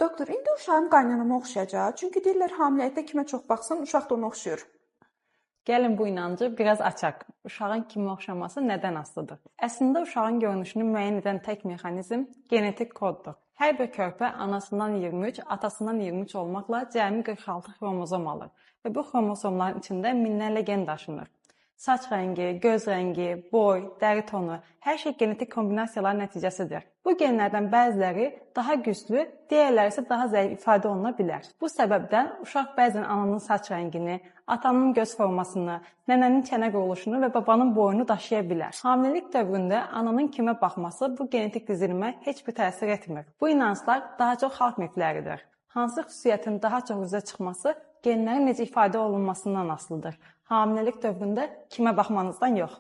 Doktor, indi uşağım qaynanama oxşayacaq. Çünki deyirlər hamiləlikdə kimə çox baxsan, uşaq da ona oxşuyur. Gəlin bu inancı biraz açaq. Uşağın kimə oxşaması nədən asılıdır? Əslində uşağın görünüşünü müəyyən edən tək mexanizm genetik koddur. Hər bir körpə anasından 23, atasından 23 olmaqla cəmi 46 xromozom alır və bu xromozomların içində minlərlə gen daşınır. Saç rəngi, göz rəngi, boy, dəri tonu, hər şey genetik kombinasiyalar nəticəsidir. Bu genlərdən bəziləri daha güclü, digərləri isə daha zəif ifadə oluna bilər. Bu səbəbdən uşaq bəzən ananın saç rəngini, atanın göz formasını, nənənin çənə quruluşunu və babanın boyunu daşıya bilər. Hamiləlik dövründə ananın kimə baxması bu genetik dizilmə heç bir təsir etmir. Bu inanclar daha çox xalq mifləridir. Hansı xüsusiyyətin daha çox üzə çıxması genlərin necə ifadə olunmasından asılıdır. Hamiləlik dövründə kimə baxmanızdan yox.